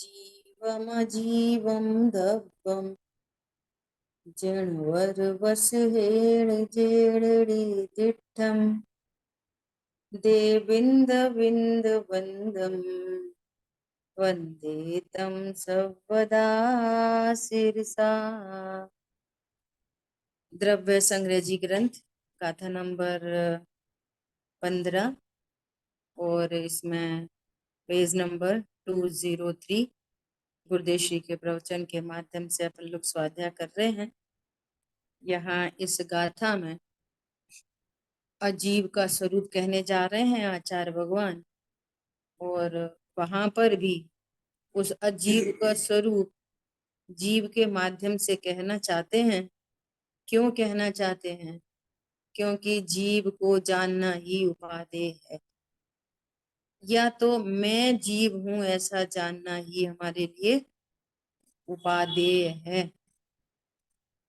जीवमजीवं दब्बं जण्वर्वसुहेण जेडडि तिट्ठम् देबिन्दबिन्दवन्दं वन्दे तं सर्वदा शिरसा। द्रव्य संग्रह जी ग्रंथ गाथा नंबर 15 और इसमें पेज नंबर 203 गुरुदेव श्री के प्रवचन के माध्यम से अपन लोग स्वाध्याय कर रहे हैं। यहाँ इस गाथा में अजीव का स्वरूप कहने जा रहे हैं आचार्य भगवान, और वहां पर भी उस अजीव का स्वरूप जीव के माध्यम से कहना चाहते हैं। क्यों कहना चाहते हैं? क्योंकि जीव को जानना ही उपादेय है, या तो मैं जीव हूं ऐसा जानना ही हमारे लिए उपादेय है।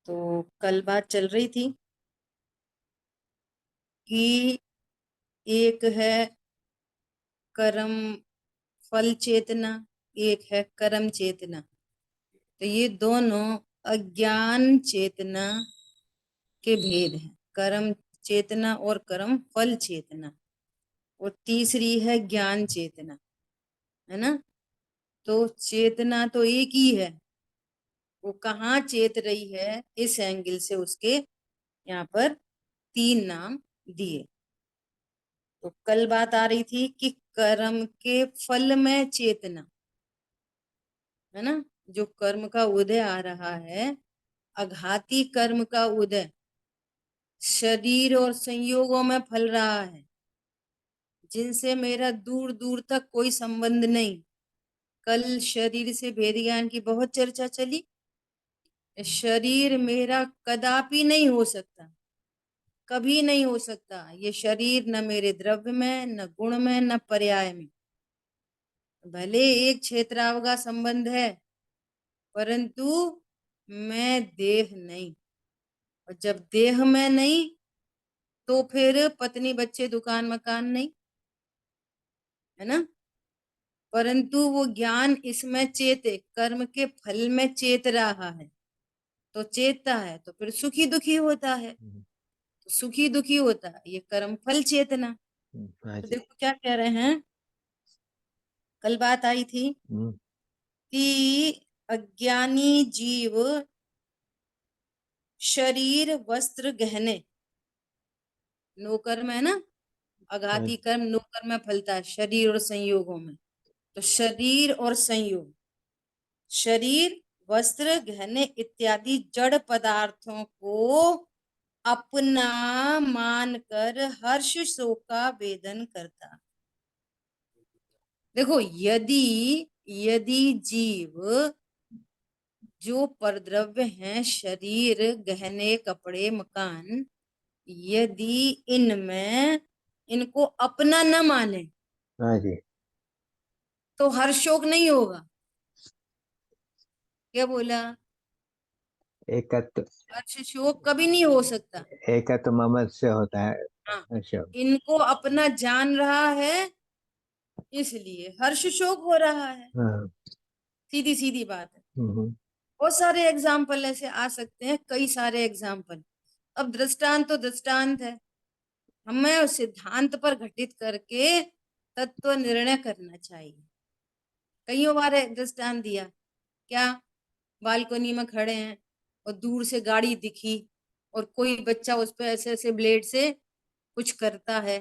तो कल बात चल रही थी कि एक है कर्म फल चेतना, एक है कर्म चेतना। तो ये दोनों अज्ञान चेतना के भेद हैं, कर्म चेतना और कर्म फल चेतना। और तीसरी है ज्ञान चेतना, है ना। तो चेतना तो एक ही है, वो कहाँ चेत रही है, इस एंगल से उसके यहाँ पर तीन नाम दिए। तो कल बात आ रही थी कि कर्म के फल में चेतना, है ना, जो कर्म का उदय आ रहा है, अघाती कर्म का उदय शरीर और संयोगों में फल रहा है, जिनसे मेरा दूर दूर तक कोई संबंध नहीं। कल शरीर से भेद ज्ञान की बहुत चर्चा चली। शरीर मेरा कदापि नहीं हो सकता, कभी नहीं हो सकता। ये शरीर न मेरे द्रव्य में, न गुण में, न पर्याय में। भले एक क्षेत्रावगा संबंध है, परंतु मैं देह नहीं। और जब देह में नहीं तो फिर पत्नी बच्चे दुकान मकान नहीं, है ना। परंतु वो ज्ञान इसमें चेते, कर्म के फल में चेत रहा है। तो चेतता है तो फिर सुखी दुखी होता है, तो सुखी दुखी होता है, ये कर्म फल चेतना। तो देखो क्या कह रहे हैं, कल बात आई थी कि अज्ञानी जीव शरीर वस्त्र गहने, नौकर में है ना, अघाती कर्म नौकर में फलता है शरीर और संयोगों में। तो शरीर और संयोग, शरीर वस्त्र गहने इत्यादि जड़ पदार्थों को अपना मानकर हर्ष शोक का वेदन करता। देखो, यदि यदि जीव जो परद्रव्य हैं, शरीर गहने कपड़े मकान, यदि इनमें इनको अपना न माने तो हर्षोक नहीं होगा। क्या बोला? एकत्व, हर्ष शोक कभी नहीं हो सकता। एकत्व ममत्स्य होता है। हाँ, अच्छा। इनको अपना जान रहा है, इसलिए हर्ष शोक हो रहा है। हाँ। सीधी सीधी बात है। बहुत सारे एग्जाम्पल ऐसे आ सकते हैं, कई सारे एग्जाम्पल। अब दृष्टांत तो दृष्टांत है, हमें उस सिद्धांत पर घटित करके तत्व निर्णय करना चाहिए। कईयों बार दृष्टांत दिया, क्या, बालकनी में खड़े हैं और दूर से गाड़ी दिखी और कोई बच्चा उस पर ऐसे ऐसे ब्लेड से कुछ करता है,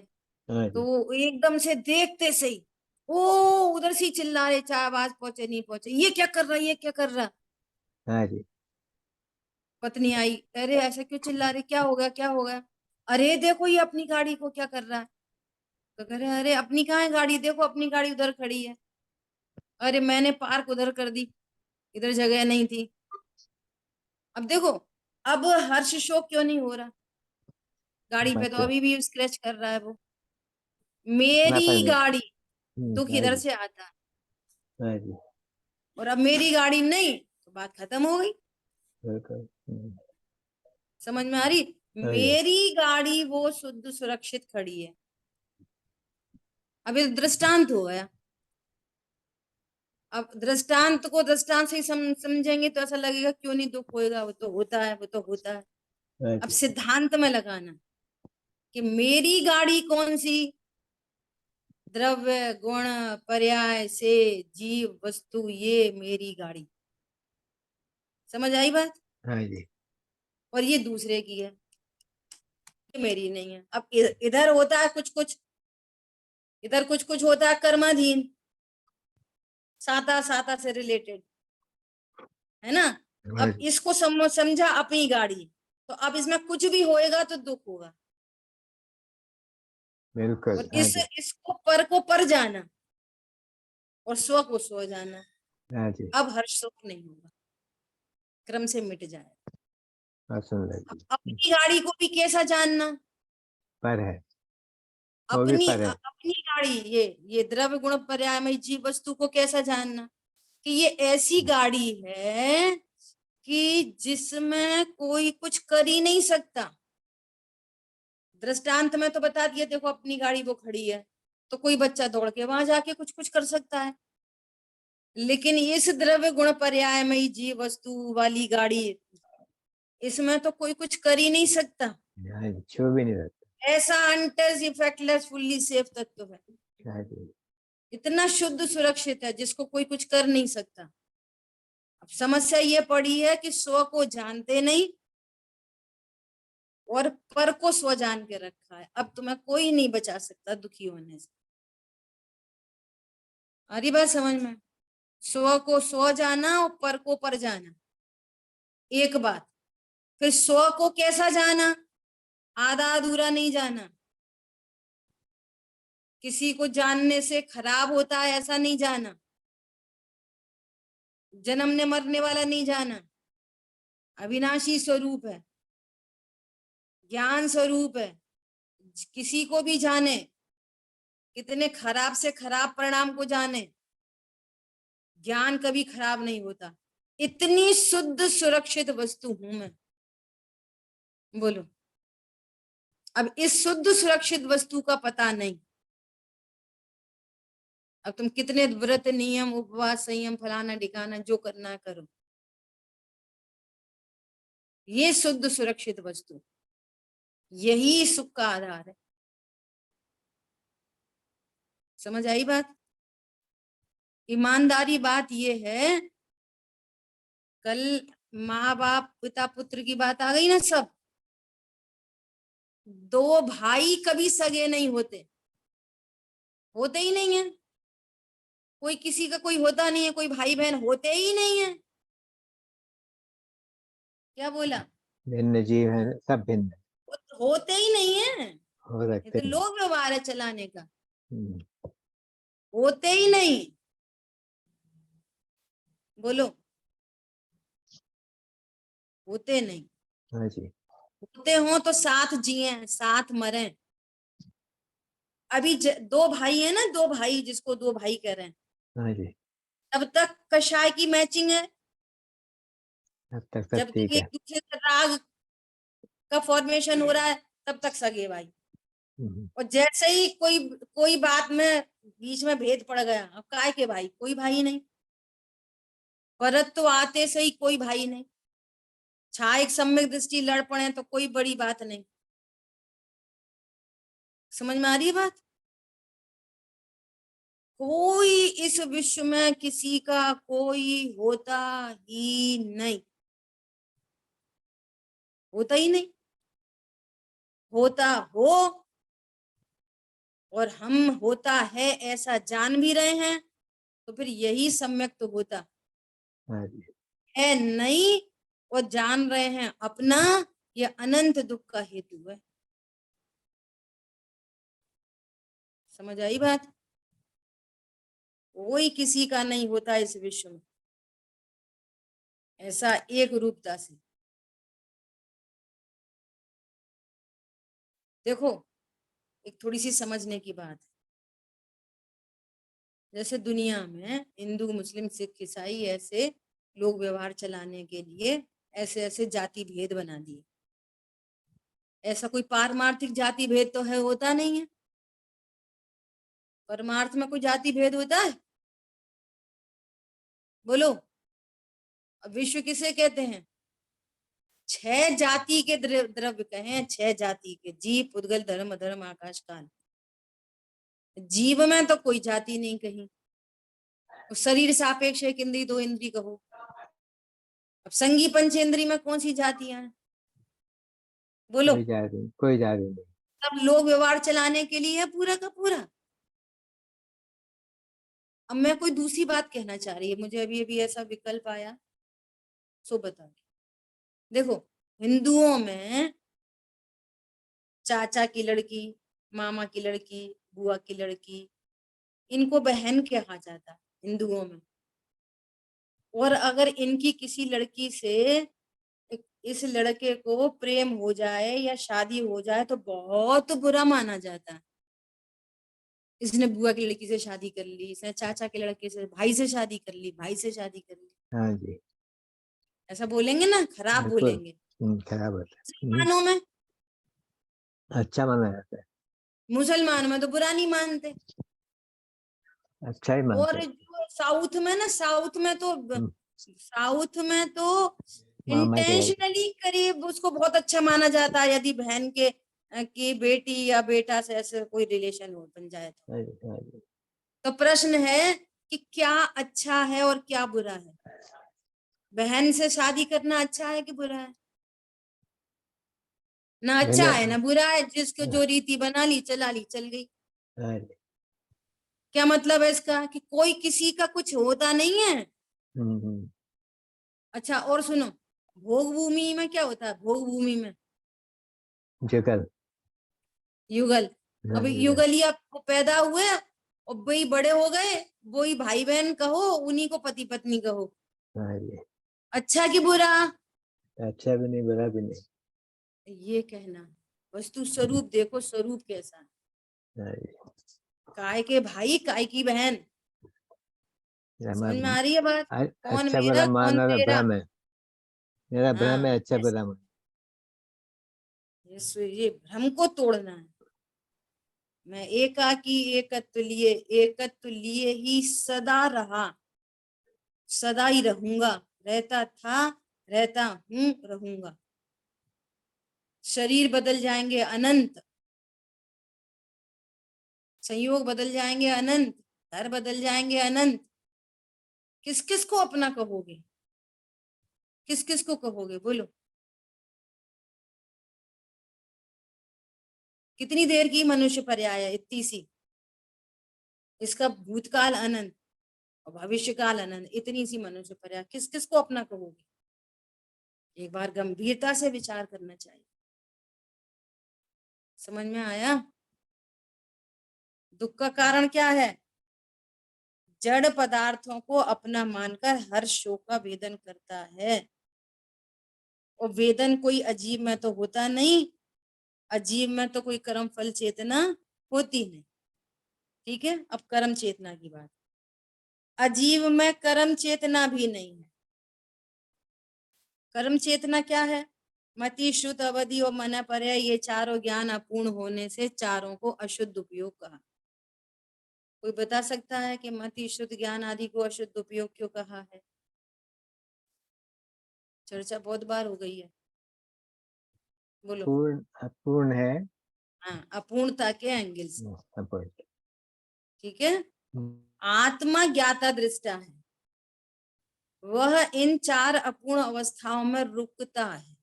तो एकदम से देखते सही ओ उधर से चिल्ला रहे, चाहे आवाज पहुंचे नहीं पहुंचे, ये क्या कर रहा, ये क्या कर रहा। हाँ जी। पत्नी आई, अरे ऐसा क्यों चिल्ला रहे, क्या होगा क्या होगा? अरे देखो ये अपनी गाड़ी को क्या कर रहा है। तो कह रहे अरे अपनी कहाँ है गाड़ी, देखो अपनी गाड़ी उधर खड़ी है। अरे मैंने पार्क उधर कर दी, इधर जगह नहीं थी। अब देखो, अब हर्ष शोक क्यों नहीं हो रहा? गाड़ी पे तो बच्चा अभी भी स्क्रैच कर रहा है वो। अपनापन मेरी में। गाड़ी, दुख हाँ इधर जी। से आता है, हाँ जी। और अब मेरी गाड़ी नहीं तो बात खत्म हो गई। बिल्कुल। समझ में आ रही? हाँ जी। मेरी गाड़ी वो शुद्ध सुरक्षित खड़ी है। अब ये दृष्टांत हो गया। अब दृष्टांत को दृष्टांत से ही समझेंगे तो ऐसा लगेगा क्यों नहीं दुख होएगा, वो तो होता है, वो तो होता है। हाँ अब जी। सिद्धांत में लगाना कि मेरी गाड़ी कौन सी, द्रव्य गुण पर्याय से जीव वस्तु, ये मेरी गाड़ी। समझ आई बात? हाँ जी। और ये दूसरे की है, ये मेरी नहीं है। अब इधर होता है कुछ कुछ, इधर कुछ कुछ होता है कर्माधीन, साता साता से रिलेटेड, है ना। हाँ अब जी। इसको समझा अपनी गाड़ी, तो अब इसमें कुछ भी होएगा तो दुख होगा। बिल्कुल। और हाँ इस जी। इसको पर को पर जाना और स्व को स्व जाना, हाँ जी। अब हर्ष सुख नहीं होगा, क्रम से मिट जाएगा। हाँ, सुन अब लीजिए। अपनी गाड़ी को भी कैसा जानना, पर है, वो भी पर है। अपनी गाड़ी, ये द्रव्य गुण पर्यायमय जीव वस्तु को कैसा जानना, कि ये ऐसी गाड़ी है कि जिसमें कोई कुछ कर ही नहीं सकता। दृष्टांत में तो बता दिया, देखो अपनी गाड़ी वो खड़ी है, तो कोई बच्चा दौड़ के वहां जाके कुछ कुछ कर सकता है, लेकिन इस द्रव्य गुण पर्यायमयी जीव वस्तु वाली गाड़ी, इसमें तो कोई कुछ कर ही नहीं सकता। हाँ जी, छू भी नहीं रहता। ऐसा अनटच इफेक्टलेस फुल्ली सेफ तत्व है, हाँ जी। इतना शुद्ध सुरक्षित है जिसको कोई कुछ कर नहीं सकता। अब समस्या ये पड़ी है कि स्व को जानते नहीं और पर को स्व जान के रखा है। अब तुम्हें कोई नहीं बचा सकता दुखी होने से। आ रही बात समझ में? स्व को स्व जाना और पर को पर जाना एक बात। फिर स्व को कैसा जाना, आधा अधूरा नहीं जाना। किसी को जानने से खराब होता है ऐसा नहीं जाना, जन्मने मरने वाला नहीं जाना, अविनाशी स्वरूप है, ज्ञान स्वरूप है। किसी को भी जाने, कितने खराब से खराब परिणाम को जाने, ज्ञान कभी खराब नहीं होता। इतनी शुद्ध सुरक्षित वस्तु हूं मैं। बोलो, अब इस शुद्ध सुरक्षित वस्तु का पता नहीं। अब तुम कितने व्रत नियम उपवास संयम फलाना ढिकाना जो करना है करो, ये शुद्ध सुरक्षित वस्तु, यही सुख का आधार है। समझ आई बात? ईमानदारी बात ये है, कल माँ बाप पिता पुत्र की बात आ गई ना, सब दो भाई कभी सगे नहीं होते, होते ही नहीं है। कोई किसी का कोई होता नहीं है, कोई भाई बहन होते ही नहीं है। क्या बोला? भिन्न जीव है, सब भिन्न है, होते ही नहीं है। हो ये सकते तो हैं। लोग व्यवहार है चलाने का, हम्म। होते ही नहीं। बोलो, होते नहीं। हाँ जी। होते हो तो साथ जिए साथ मरे। अभी दो भाई है ना, दो भाई जिसको दो भाई कह रहे हैं, हाँ जी। तब तक कषाय की मैचिंग है, अब तक सब जब तक ठीक एक है। दूसरे का राग का फॉर्मेशन हो रहा है तब तक सगे भाई। हम्म। और जैसे ही कोई कोई बात में बीच में भेद पड़ गया, अब काय के भाई, कोई भाई नहीं। परत तो आते से ही कोई भाई नहीं, छाया एक सम्यक दृष्टि लड़ पड़े तो कोई बड़ी बात नहीं। समझ में आ रही है बात? कोई इस विश्व में किसी का कोई होता ही नहीं, होता ही नहीं। होता हो और हम होता है ऐसा जान भी रहे हैं तो फिर यही सम्यक तो होता हाँ जी। है नहीं, और जान रहे हैं अपना, यह अनंत दुख का हेतु है। समझ आई बात? कोई किसी का नहीं होता इस विश्व में ऐसा एक रूपता से। देखो, एक थोड़ी सी समझने की बात है। जैसे दुनिया में हिंदू मुस्लिम सिख ईसाई ऐसे लोग व्यवहार चलाने के लिए ऐसे ऐसे जाति भेद बना दिए। ऐसा कोई पारमार्थिक जाति भेद तो है, होता नहीं है। परमार्थ में कोई जाति भेद होता है? बोलो। अब विश्व किसे कहते हैं? 6 जाति के द्रव्य कहें, 6 जाति के, जीव, पुद्गल, धर्म, अधर्म, आकाश, काल। जीव में तो कोई जाति नहीं कही, तो शरीर सापेक्ष एक इंद्री दो इंद्री कहो। अब संगी पंचेंद्री में कौन सी जातियां हैं? बोलो। कोई जाति नहीं। सब लोग व्यवहार चलाने के लिए है पूरा का पूरा। अब मैं कोई दूसरी बात कहना चाह रही है, मुझे अभी अभी ऐसा विकल्प आया, सो बता। देखो, हिंदुओं में चाचा की लड़की, मामा की लड़की, बुआ की लड़की, इनको बहन कहा जाता है हिंदुओं में। और अगर इनकी किसी लड़की से इस लड़के को प्रेम हो जाए या शादी हो जाए तो बहुत बुरा माना जाता है। इसने बुआ की लड़की से शादी कर ली, इसने चाचा के लड़के से, भाई से शादी कर ली, भाई से शादी कर ली। हाँ जी, ऐसा बोलेंगे ना, खराब बिल्कुल। बोलेंगे। खराब होता है। मुसलमानों में, अच्छा माना जाता है। मुसलमान में तो बुरा नहीं मानते। अच्छा ही मानते और हैं। जो साउथ में ना, साउथ में तो मामा के लड़के। इंटेंशनली करीब उसको बहुत अच्छा माना जाता है, यदि बहन के की बेटी या बेटा से ऐसे कोई रिलेशन हो बन जाए तो। हाँ जी, हाँ जी। तो प्रश्न है कि क्या अच्छा है और क्या बुरा है? बहन से शादी करना अच्छा है कि बुरा है? ना अच्छा मैंने। है ना बुरा है, जिसको जो रीति बना ली, चला ली, चल गई। हाँ जी। क्या मतलब है इसका? कि कोई किसी का कुछ होता नहीं है। हम्म। अच्छा, और सुनो, भोग भूमि में क्या होता है? भोग भूमि में जुगल। युगल। हाँ, अब जुगल। युगलिया पैदा हुए और वही बड़े हो गए, वही भाई बहन कहो, उन्हीं को पति पत्नी कहो। हाँ जी। अच्छा कि बुरा? अच्छा भी नहीं, बुरा भी नहीं। ये कहना, वस्तु स्वरूप देखो, स्वरूप कैसा है। हाँ जी। काय के भाई, काय की बहन। समझ में हमारा आ रही है बात? कौन अच्छा बुरा मेरा, कौन मानना तो तेरा। भ्रम है। मेरा भ्रम है हाँ, अच्छा बुरा मान। ये भ्रम को तोड़ना है। मैं एकाकी एकत्व लिए ही सदा रहा, सदा ही रहूंगा, रहता था, रहता हूं, रहूंगा। शरीर बदल जाएंगे अनंत, संयोग बदल जाएंगे अनंत, घर बदल जाएंगे अनंत। किस किस को अपना कहोगे? किस किस को कहोगे? बोलो। कितनी देर की मनुष्य पर्याय है? इतनी सी। इसका भूतकाल अनंत और भविष्य काल अनंत, इतनी सी मनुष्य पर्याय, किस किस को अपना कहोगे? एक बार गंभीरता से विचार करना चाहिए। समझ में आया? दुख का कारण क्या है? जड़ पदार्थों को अपना मानकर हर शोक का वेदन करता है। और वेदन कोई अजीब में तो होता नहीं, अजीब में तो कोई कर्म फल चेतना होती नहीं। ठीक है, अब कर्म चेतना की बात। अजीब में कर्म चेतना भी नहीं है। कर्म चेतना क्या है? मति, श्रुत, अवधि और मन पर्याय, ये चारों ज्ञान अपूर्ण होने से चारों को अशुद्ध उपयोग कहा। कोई बता सकता है कि मति, श्रुत, ज्ञान आदि को अशुद्ध उपयोग क्यों कहा है? चर्चा बहुत बार हो गई है, बोलो। पूर्ण अपूर्ण है। हाँ, अपूर्णता के एंगल से। अपूर्ण। ठीक है। आत्मा ज्ञाता दृष्टा है, वह इन 4 अपूर्ण अवस्थाओं में रुकता है,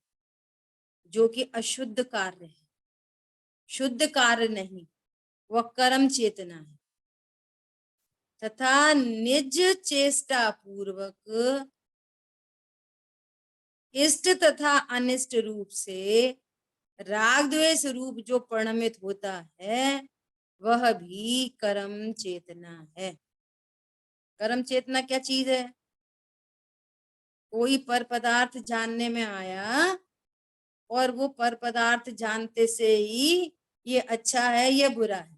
जो कि अशुद्ध कार्य है, शुद्ध कार्य नहीं। वह कर्म चेतना है तथा निज चेष्टा पूर्वक इष्ट तथा अनिष्ट रूप से राग द्वेष रूप जो परिणमित होता है, वह भी कर्म चेतना है। कर्म चेतना क्या चीज है? कोई पर पदार्थ जानने में आया और वो पर पदार्थ जानते से ही ये अच्छा है, ये बुरा है,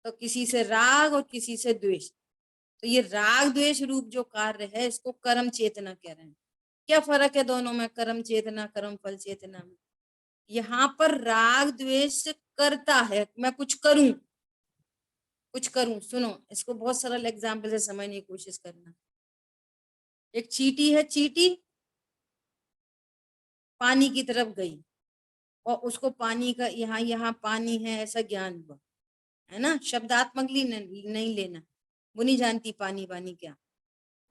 तो किसी से राग और किसी से द्वेष, तो ये राग द्वेष रूप जो कार्य है, इसको कर्म चेतना कह रहे हैं। क्या फर्क है दोनों में, कर्म चेतना, कर्म फल चेतना में? यहाँ पर राग द्वेष करता है, मैं कुछ करूं, कुछ करूं। सुनो, इसको बहुत सरल एग्जाम्पल से समझने की कोशिश करना। एक चींटी है, चींटी पानी की तरफ गई और उसको पानी का यहाँ यहाँ पानी है ऐसा ज्ञान हुआ, है ना, शब्दात्मकली नहीं लेना, वो नहीं जानती पानी पानी क्या,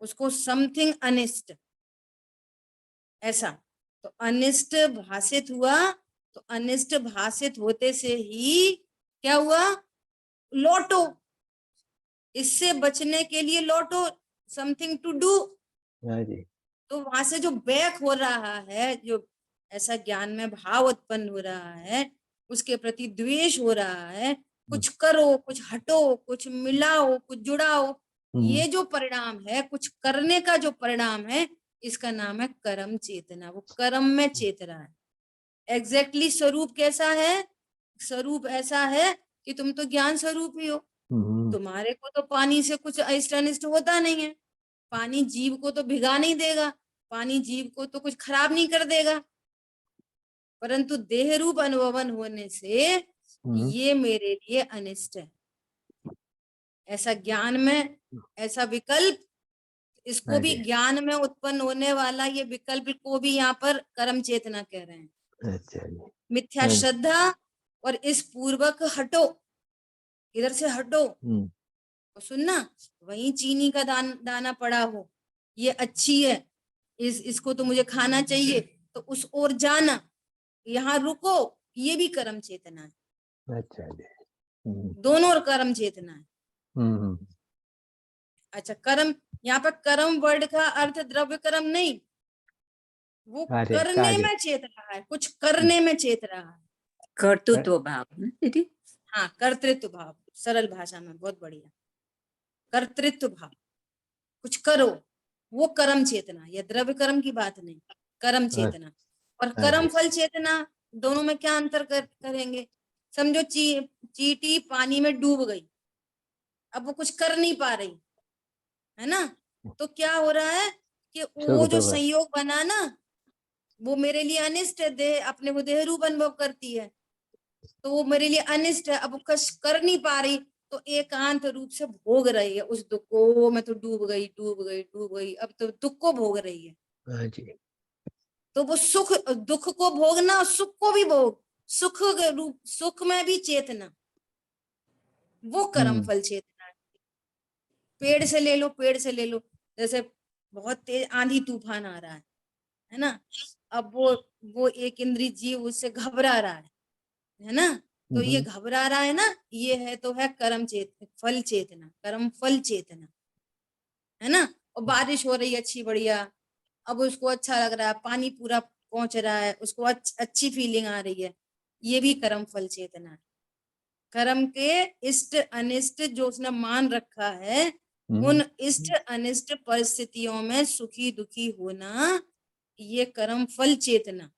उसको समथिंग अनिष्ट ऐसा, तो अनिष्ट भाषित हुआ, तो अनिष्ट भाषित होते से ही क्या हुआ, लौटो, इससे बचने के लिए लौटो, समथिंग टू डू। हाँ जी। तो वहां से जो बैक हो रहा है, जो ऐसा ज्ञान में भाव उत्पन्न हो रहा है, उसके प्रति द्वेष हो रहा है, कुछ करो, कुछ हटो, कुछ मिलाओ, कुछ जुड़ाओ, ये जो परिणाम है, कुछ करने का जो परिणाम है, इसका नाम है कर्म चेतना। वो कर्म में चेत रहा है। एग्जैक्टली स्वरूप कैसा है, स्वरूप ऐसा है कि तुम तो ज्ञान स्वरूप ही हो, तुम्हारे को तो पानी से कुछ अनिष्ट अनिष्ट होता नहीं है, पानी जीव को तो भिगा नहीं देगा, पानी जीव को तो कुछ खराब नहीं कर देगा, परंतु देह रूप अनुभवन होने से ये मेरे लिए अनिष्ट है, ऐसा ज्ञान में ऐसा विकल्प, इसको भी ज्ञान में उत्पन्न होने वाला ये विकल्प को भी यहाँ पर कर्म चेतना कह रहे हैं। अच्छा जी। मिथ्या श्रद्धा और इस पूर्वक हटो, इधर से हटो, तो सुनना, वहीं चीनी का दाना पड़ा हो, ये अच्छी है, इसको तो मुझे खाना चाहिए, तो उस ओर जाना, यहाँ रुको, ये भी कर्म चेतना है। अच्छा जी। दोनों और कर्म चेतना है। अच्छा, कर्म, यहाँ पर कर्म वर्ड का अर्थ द्रव्य कर्म नहीं, वो करने में चेत रहा है, कुछ करने में चेत रहा है, कर्तृत्व भाव दीदी। हाँ, कर्तृत्व भाव, सरल भाषा में बहुत बढ़िया, कर्तृत्व भाव, कुछ करो, वो कर्म चेतना, या द्रव्य कर्म की बात नहीं, कर्म चेतना। और कर्म फल चेतना, दोनों में क्या अंतर करेंगे, समझो चींटी पानी में डूब गई, अब वो कुछ कर नहीं पा रही है ना, तो क्या हो रहा है कि वो जो संयोग बना ना, वो मेरे लिए अनिष्ट है, देह अपने को देह रूप अनुभव करती है, तो वो मेरे लिए अनिष्ट है, अब वो कुछ कर नहीं पा रही, तो एकांत रूप से भोग रही है उस दुख को, मैं तो डूब गई डूब गई डूब गई, अब तो दुख को भोग रही है। हाँ जी। तो वो सुख दुख को भोगना और सुख को भी भोग, सुख के रूप, सुख में भी चेतना, वो कर्म फल चेतना है। पेड़ से ले लो, पेड़ से ले लो, जैसे बहुत तेज आंधी तूफान आ रहा है ना, अब वो एक इंद्रिय जीव उससे घबरा रहा है ना, तो ये घबरा रहा है ना, ये है तो है कर्म फल चेतना, कर्म फल चेतना, है ना। और बारिश हो रही है अच्छी बढ़िया, अब उसको अच्छा लग रहा है, पानी पूरा पहुंच रहा है, उसको अच्छी फीलिंग आ रही है, ये भी कर्म फल चेतना है। कर्म के इष्ट अनिष्ट जो उसने मान रखा है, उन इष्ट अनिष्ट परिस्थितियों में सुखी दुखी होना, ये कर्म फल चेतना।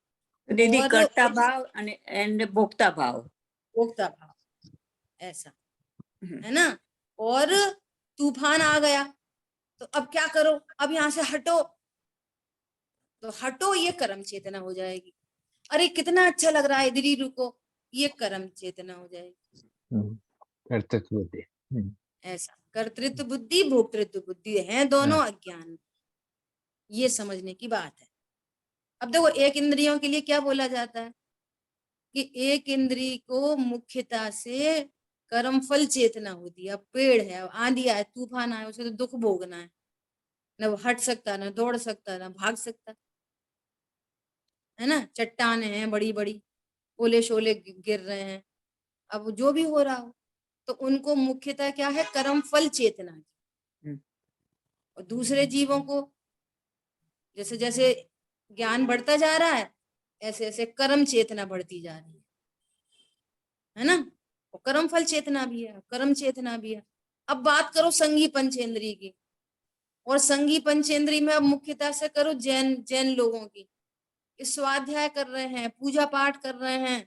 दीदी कर्ता भाव एंड भोक्ता भाव, भोक्ता भाव, ऐसा है ना। और तूफान आ गया, तो अब क्या करो, अब यहाँ से हटो, तो हटो, ये कर्म चेतना हो जाएगी। अरे कितना अच्छा लग रहा है, इधर ही रुको, ये कर्म चेतना हो जाएगी। कर्तृत्व बुद्धि, ऐसा कर्तृत्व बुद्धि भोक्तृत्व बुद्धि है दोनों अज्ञान, ये समझने की बात है। अब देखो, एक इंद्रियों के लिए क्या बोला जाता है कि एक इंद्रिय को मुख्यता से कर्म फल चेतना होती है। अब पेड़ है, अब आंधी आए, तूफान आए, उसे तो दुख भोगना है, न वो हट सकता, न दौड़ सकता, न भाग सकता, है ना। चट्टाने हैं बड़ी बड़ी, ओले शोले गिर रहे हैं, अब जो भी हो रहा हो, तो उनको मुख्यतः क्या है, कर्म फल चेतना की। और दूसरे जीवों को जैसे जैसे ज्ञान बढ़ता जा रहा है, ऐसे ऐसे कर्म चेतना बढ़ती जा रही है ना। और कर्म फल चेतना भी है, कर्म चेतना भी है। अब बात करो संगी पंचेंद्रिय की, और संगी पंचेंद्रिय में अब मुख्यता से करो जैन जैन लोगों की, स्वाध्याय कर रहे हैं, पूजा पाठ कर रहे हैं,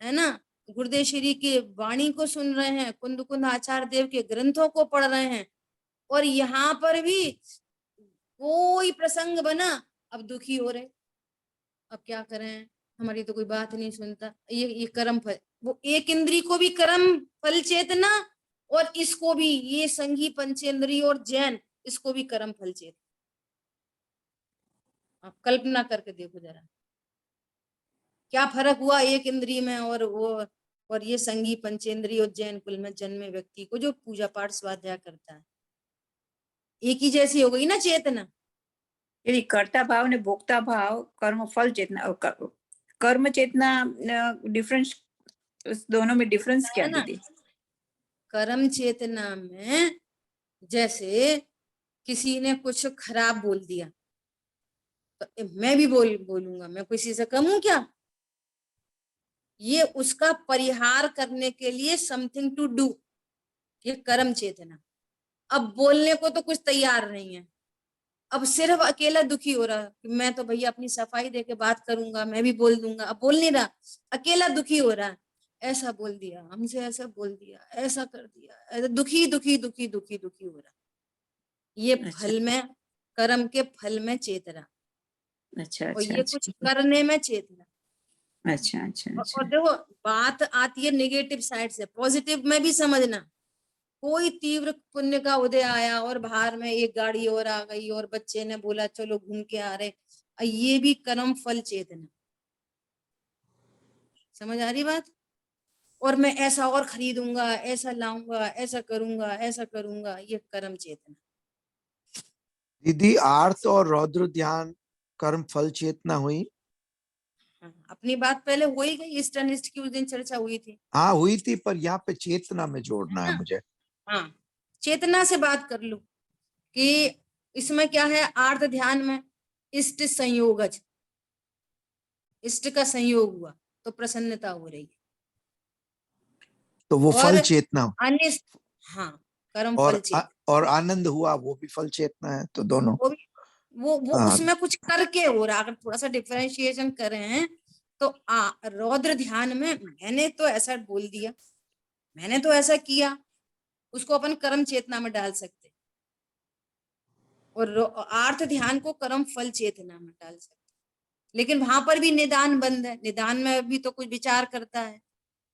है ना, गुरुदेव श्री की वाणी को सुन रहे हैं, कुंद कुंद आचार्य देव के ग्रंथों को पढ़ रहे हैं, और यहाँ पर भी कोई प्रसंग बना, अब दुखी हो रहे, अब क्या करें, हमारी तो कोई बात नहीं सुनता, ये कर्म फल, वो एक इंद्री को भी कर्म फल चेतना, और इसको भी, ये संगी पंचेंद्री और जैन, इसको भी कर्म फल चेतना। आप कल्पना करके देखो जरा, क्या फर्क हुआ एक इंद्रिय में और वो, और ये संगी पंचेंद्रिय उज्जैन कुल में जन्मे व्यक्ति को जो पूजा पाठ स्वाध्याय करता है, एक ही जैसी हो गई ना चेतना। यदि कर्ता भाव ने भोक्ता भाव, कर्म फल चेतना और कर्म चेतना डिफरेंस, दोनों में डिफरेंस क्या है ना, दीदी? कर्म चेतना में जैसे किसी ने कुछ खराब बोल दिया तो मैं भी बोलूंगा, मैं किसी से कम हूं क्या? ये उसका परिहार करने के लिए समथिंग टू डू, ये कर्म चेतना। अब बोलने को तो कुछ तैयार नहीं है, अब सिर्फ अकेला दुखी हो रहा कि मैं तो भैया अपनी सफाई दे के बात करूंगा, मैं भी बोल दूंगा, अब बोल नहीं रहा, अकेला दुखी हो रहा है, ऐसा बोल दिया हमसे, ऐसा बोल दिया, ऐसा कर दिया, ऐसा दुखी दुखी दुखी दुखी दुखी हो रहा। ये अच्छा फल में, कर्म के फल में चेतना, अच्छा और अच्छा ये कुछ अच्छा करने में चेतना। अच्छा अच्छा और अच्छा। देखो बात आती है नेगेटिव साइड से, पॉजिटिव में भी समझना। कोई तीव्र पुण्य का उदय आया और बाहर में एक गाड़ी और आ गई और बच्चे ने बोला चलो घूम के आ रहे, ये भी कर्म फल चेतना। समझ आ रही बात? और मैं ऐसा और खरीदूंगा, ऐसा लाऊंगा, ऐसा करूंगा, ऐसा करूंगा, ये कर्म चेतना। दीदी आर्त और रौद्र ध्यान कर्म फल चेतना हुई? हाँ, अपनी बात पहले हो ही गई, ईस्ट अनिष्ट की उस दिन चर्चा हुई थी, हाँ हुई थी, पर यहाँ पे चेतना में है जोड़ना है ना? मुझे। हाँ, चेतना से बात कर लो कि इसमें क्या है, आर्त ध्यान में इष्ट संयोगज, इष्ट का संयोग हुआ तो प्रसन्नता हो रही है, तो वो और फल चेतना। अनिष्ट, हाँ, कर्म फल चेतना। और आनंद हुआ, वो भी फल चेतना है, तो दोनों। वो भी, वो हाँ उसमें कुछ करके हो रहा, अगर थोड़ा सा डिफरेंशिएशन करें तो रौद्र ध्यान में मैंने तो ऐसा बोल दिया, मैंने तो ऐसा किया, उसको अपन कर्म चेतना में डाल सकते, और आर्थ ध्यान को कर्म फल चेतना में डाल सकते। लेकिन वहां पर भी निदान बंद है, निदान में भी तो कुछ विचार करता है,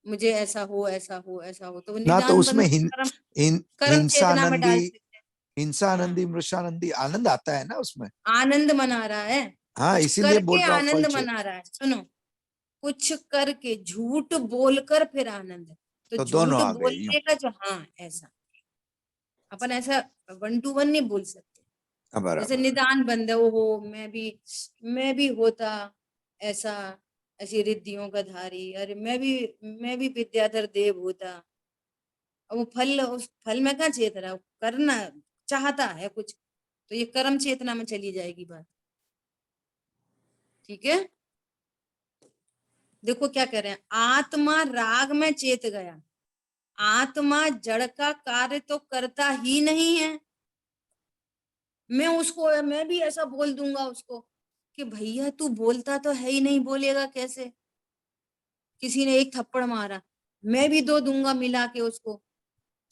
मुझे ऐसा हो ऐसा हो ऐसा हो, तो वो ना, तो निदान उसमें बंद कर्म, कर्म हिंसा चेतना में डाल आनंदी, सकते हैं। हिंसा हाँ, आनंदी मृषानंदी आनंद आता है ना उसमें। आनंद मना रहा है, हाँ, कुछ इसीलिए बोल करके रहा हूँ फल आनंद चेत। मना रहा है। सुनो, कुछ करके, झूठ बोलकर फिर आनंद है, तो तो दोनों झूठ आ गए यूं। बोलने का जो, हाँ ऐसा, अपन ऐसा वन टू वन नहीं बोल सकते। जैसे बराबर। निदान बंद है, ओहो मैं भी होता ऐसा, ऐसी रिद्धियों का धारी, अरे मैं भी विद्याधर देव होता। अब वो फल, उस फल में कहाँ चेत रहा, करना चाहता है कुछ, तो ये कर्म चेतना में चली जाएगी बात। ठीक है, देखो क्या कह रहे हैं, आत्मा राग में चेत गया, आत्मा जड़ का कार्य तो करता ही नहीं है। मैं भी ऐसा बोल दूंगा उसको कि भैया तू बोलता तो है ही नहीं, बोलेगा कैसे? किसी ने एक थप्पड़ मारा, मैं भी दो दूंगा मिला के उसको,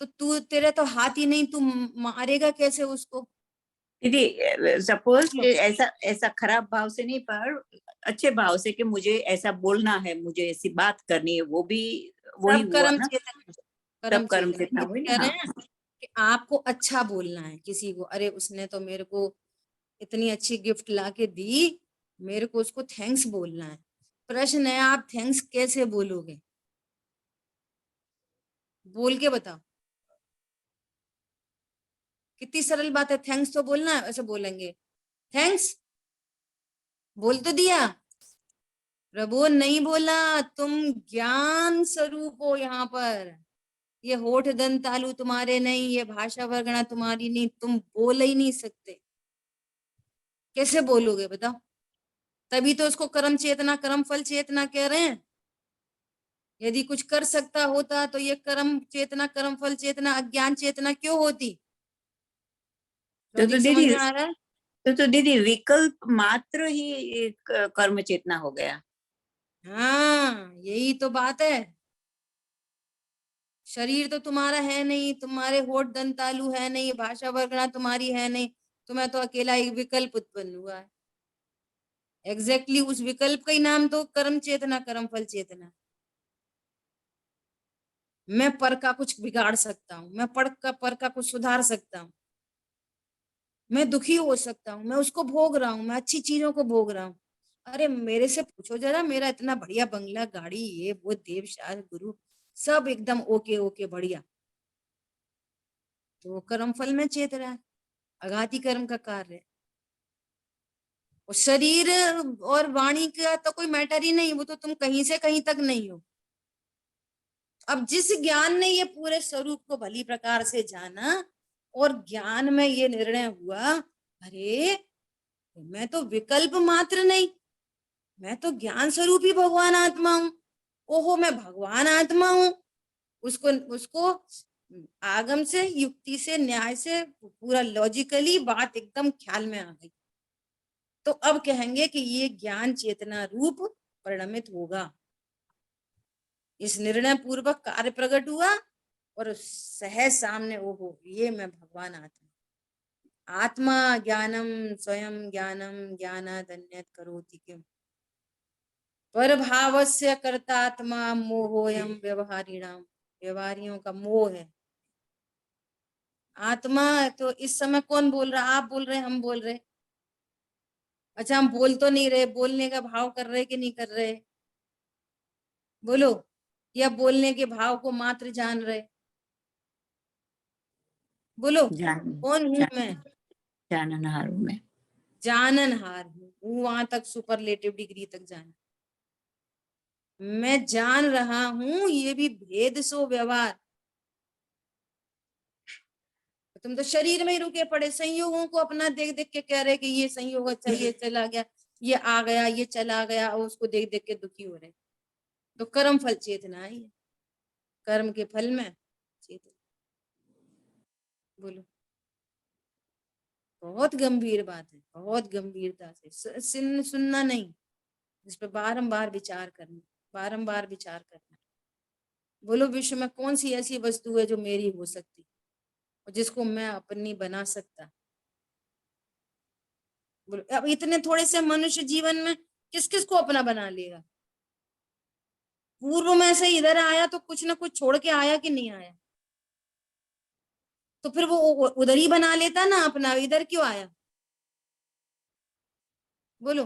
तो तू, तेरे तो हाथ ही नहीं, तू मारेगा कैसे उसको? दीदी सपोज ऐसा ऐसा खराब भाव से नहीं, पर अच्छे भाव से कि मुझे ऐसा बोलना है, मुझे ऐसी बात करनी है, वो भी वही सब हुआ कर्म ना। चेतना, कर्म तब कर्म चेतना, चेतना ये तो हुई कह ना। रहे हाँ हैं कि आपको अच्छा बोलना है किसी को, अरे उसने तो मेरे को इतनी अच्छी गिफ्ट ला के दी, मेरे को उसको थैंक्स बोलना है। प्रश्न है, आप थैंक्स कैसे बोलोगे? बोल के बताओ, कितनी सरल बात है, थैंक्स तो बोलना है, ऐसे बोलेंगे थैंक्स, बोल तो दिया, प्रभु नहीं बोला, तुम ज्ञान स्वरूप हो यहाँ पर, ये होठ दंत तालु तुम्हारे नहीं, ये भाषा वर्गणा तुम्हारी नहीं, तुम बोल ही नहीं सकते, कैसे बोलोगे बताओ? तभी तो उसको कर्म चेतना कर्म फल चेतना कह रहे हैं। यदि कुछ कर सकता होता तो ये कर्म चेतना कर्म फल चेतना अज्ञान चेतना क्यों होती? तो लॉजिक समझ दीदी, में आ रहा है? तो दीदी विकल्प मात्र ही एक कर्म चेतना हो गया। हाँ, यही तो बात है। शरीर तो तुम्हारा है नहीं, तुम्हारे होठ दंत तालु है नहीं, भाषा वर्गणा तुम्हारी है नहीं, तुम्हें तो अकेला एक विकल्प उत्पन्न हुआ है। एग्जैक्टली उस विकल्प का ही नाम तो कर्म चेतना कर्म फल चेतना। मैं पर का कुछ बिगाड़ सकता हूँ, मैं पर का कुछ सुधार सकता हूँ, मैं दुखी हो सकता हूँ, मैं उसको भोग रहा हूँ, मैं अच्छी चीजों को भोग रहा हूँ। अरे मेरे से पूछो जरा, मेरा इतना बढ़िया बंगला, गाड़ी, ये वो, देव शास्त्र गुरु सब एकदम ओके ओके बढ़िया, तो वो कर्म फल में चेत रहा है, अघाती कर्म का कार्य है। और शरीर और वाणी का तो कोई मैटर ही नहीं, वो तो तुम कहीं से कहीं तक नहीं हो। अब जिस ज्ञान ने ये पूरे स्वरूप को भली प्रकार से जाना और ज्ञान में ये निर्णय हुआ, अरे मैं तो विकल्प मात्र नहीं, मैं तो ज्ञान स्वरूप ही भगवान आत्मा हूं। ओहो मैं भगवान आत्मा हूं, उसको उसको आगम से, युक्ति से, न्याय से पूरा लॉजिकली बात एकदम ख्याल में आ गई। तो अब कहेंगे कि ये ज्ञान चेतना रूप परिणमित होगा। इस निर्णय पूर्वक कार्य प्रकट हुआ और सहज सामने ओहो ये मैं भगवान आत्मा। आत्मा ज्ञानम स्वयं ज्ञानम ज्ञानाद अन्यत् करोति किम पर भावस्य कर्तात्मा मोहोयम व्यवहारिणाम। व्यवहारियों का मोह है आत्मा। तो इस समय कौन बोल रहा? आप बोल रहे, हम बोल रहे। अच्छा हम बोल तो नहीं रहे, बोलने का भाव कर रहे कि नहीं कर रहे? बोलो। या बोलने के भाव को मात्र जान रहे? बोलो। जान कौन हूं मैं? जाननहार हूं मैं। जाननहार हूं, वहां तक सुपरलेटिव डिग्री तक जाना। मैं जान रहा हूं ये भी भेद सो व्यवहार। तुम तो शरीर में ही रुके पड़े, संयोगों को अपना देख देख के कह रहे कि ये संयोग अच्छा, ये चला गया, ये आ गया, ये चला गया, और उसको देख देख के दुखी हो रहे। तो कर्म फल चेतना है ये, कर्म के फल में चेतना। बोलो। बहुत गंभीर बात है, बहुत गंभीरता से सुनना नहीं, इस पर बारंबार विचार करना, बारंबार विचार करना। बोलो विश्व में कौन सी ऐसी वस्तु है जो मेरी हो सकती और जिसको मैं अपनी बना सकता? बोलो। अब इतने थोड़े से मनुष्य जीवन में किस किस को अपना बना लेगा? पूर्व में से इधर आया तो कुछ ना कुछ छोड़ के आया कि नहीं आया? तो फिर वो उधर ही बना लेता ना अपना, इधर क्यों आया? बोलो।